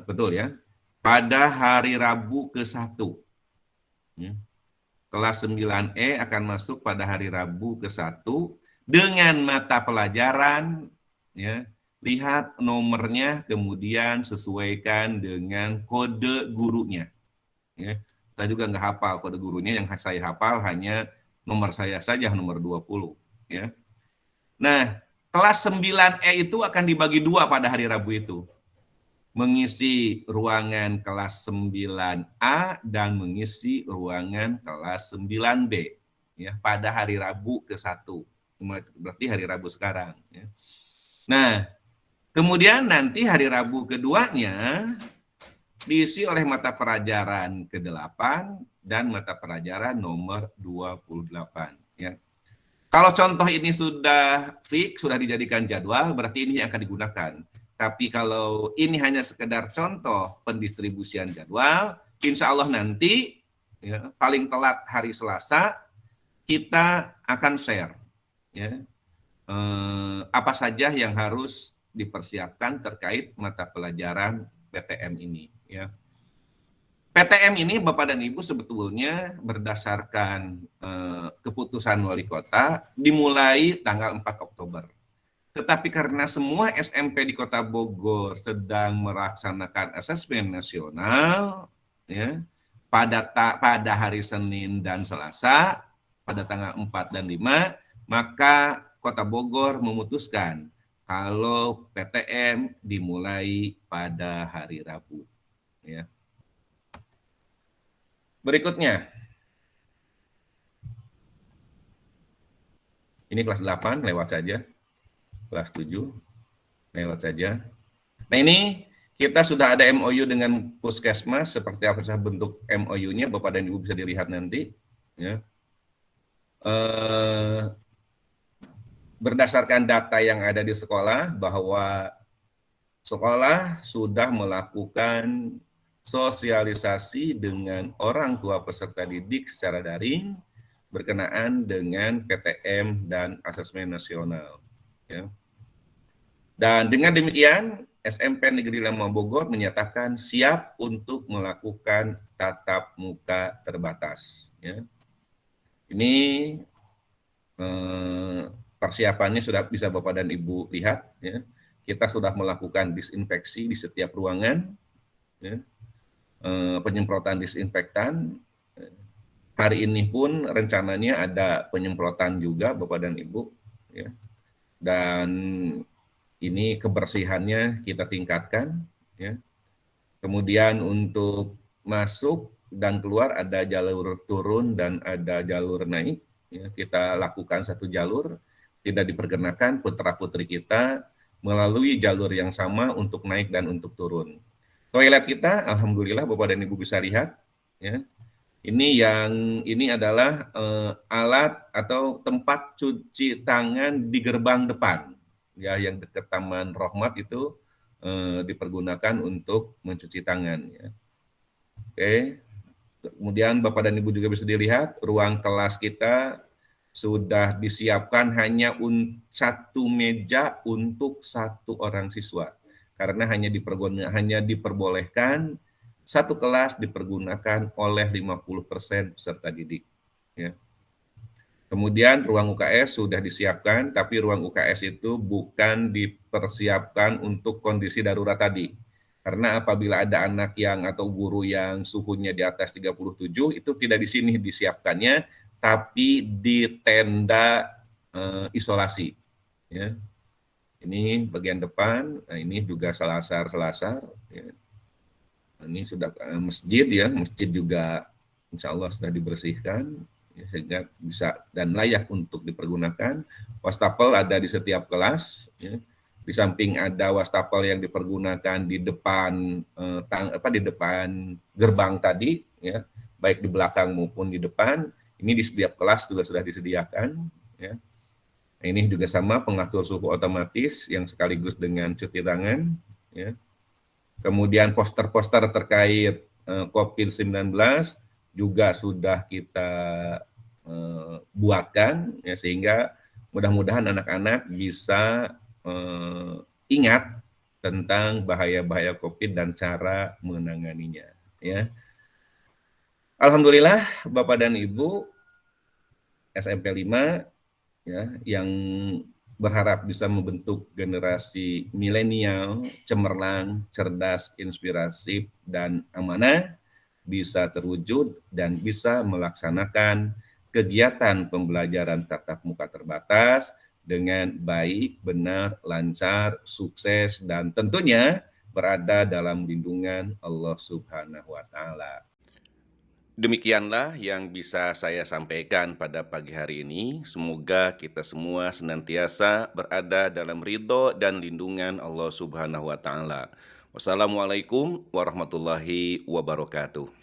Speaker 1: Betul ya. Pada hari Rabu ke-1. Ya. Kelas 9E akan masuk pada hari Rabu ke-1 dengan mata pelajaran ya. Lihat nomornya, kemudian sesuaikan dengan kode gurunya. Ya. Saya juga nggak hafal kode gurunya, yang saya hafal hanya nomor saya saja, nomor 20. Ya. Nah, kelas 9E itu akan dibagi 2 pada hari Rabu itu. Mengisi ruangan kelas 9A dan mengisi ruangan kelas 9B. Ya, pada hari Rabu ke-1. Berarti hari Rabu sekarang. Ya. Nah, kemudian nanti hari Rabu keduanya diisi oleh mata pelajaran ke-8 dan mata pelajaran nomor 28. Ya. Kalau contoh ini sudah fix, sudah dijadikan jadwal, berarti ini yang akan digunakan. Tapi kalau ini hanya sekedar contoh pendistribusian jadwal, insya Allah nanti ya, paling telat hari Selasa kita akan share. Ya. Apa saja yang harus dipersiapkan terkait mata pelajaran PTM ini. Ya. PTM ini Bapak dan Ibu sebetulnya berdasarkan keputusan wali kota dimulai tanggal 4 Oktober. Tetapi karena semua SMP di Kota Bogor sedang melaksanakan asesmen nasional, ya, pada hari Senin dan Selasa, pada tanggal 4 dan 5, maka Kota Bogor memutuskan kalau PTM dimulai pada hari Rabu. Ya. Berikutnya, ini kelas 8 lewat saja, kelas 7. lewat saja. Nah ini kita sudah ada MOU dengan Puskesmas, seperti apa bentuk MOU-nya, Bapak dan Ibu bisa dilihat nanti. Ya. Berdasarkan data yang ada di sekolah, bahwa sekolah sudah melakukan sosialisasi dengan orang tua peserta didik secara daring berkenaan dengan PTM dan asesmen nasional. Ya. Dan dengan demikian, SMP Negeri 5 Bogor menyatakan siap untuk melakukan tatap muka terbatas. Ya. Ini persiapannya sudah bisa Bapak dan Ibu lihat. Ya. Kita sudah melakukan disinfeksi di setiap ruangan, ya. Penyemprotan disinfektan. Hari ini pun rencananya ada penyemprotan juga Bapak dan Ibu. Ya. Dan ini kebersihannya kita tingkatkan. Ya. Kemudian untuk masuk dan keluar ada jalur turun dan ada jalur naik. Ya. Kita lakukan satu jalur, tidak diperkenakan putra-putri kita melalui jalur yang sama untuk naik dan untuk turun. Toilet kita, alhamdulillah Bapak dan Ibu bisa lihat. Ya. Ini adalah alat atau tempat cuci tangan di gerbang depan, ya, yang dekat Taman Rohmat itu dipergunakan untuk mencuci tangan. Ya. Oke, kemudian Bapak dan Ibu juga bisa dilihat ruang kelas kita sudah disiapkan hanya satu meja untuk satu orang siswa, karena hanya diperbolehkan satu kelas dipergunakan oleh 50% peserta didik. Ya. Kemudian ruang UKS sudah disiapkan, tapi ruang UKS itu bukan dipersiapkan untuk kondisi darurat tadi. Karena apabila ada anak yang atau guru yang suhunya di atas 37, itu tidak di sini disiapkannya, tapi di tenda isolasi. Ya. Ini bagian depan, nah ini juga selasar. Ya. Ini sudah masjid, ya, masjid juga insya Allah sudah dibersihkan, ya, sehingga bisa dan layak untuk dipergunakan. Wastafel ada di setiap kelas, ya. Di samping ada wastafel yang dipergunakan di depan di depan gerbang tadi, ya, baik di belakang maupun di depan. Ini di setiap kelas juga sudah disediakan. Ya. Ini juga sama pengatur suhu otomatis yang sekaligus dengan cuci tangan. Ya. Kemudian poster-poster terkait COVID-19 juga sudah kita buatkan, ya, sehingga mudah-mudahan anak-anak bisa ingat tentang bahaya-bahaya COVID dan cara menanganinya. Ya. Alhamdulillah Bapak dan Ibu SMP 5, ya, yang berharap bisa membentuk generasi milenial, cemerlang, cerdas, inspiratif, dan amanah, bisa terwujud dan bisa melaksanakan kegiatan pembelajaran tatap muka terbatas dengan baik, benar, lancar, sukses, dan tentunya berada dalam lindungan Allah Subhanahu wa Ta'ala. Demikianlah yang bisa saya sampaikan pada pagi hari ini. Semoga kita semua senantiasa berada dalam ridho dan lindungan Allah Subhanahu wa Ta'ala. Wassalamualaikum warahmatullahi wabarakatuh.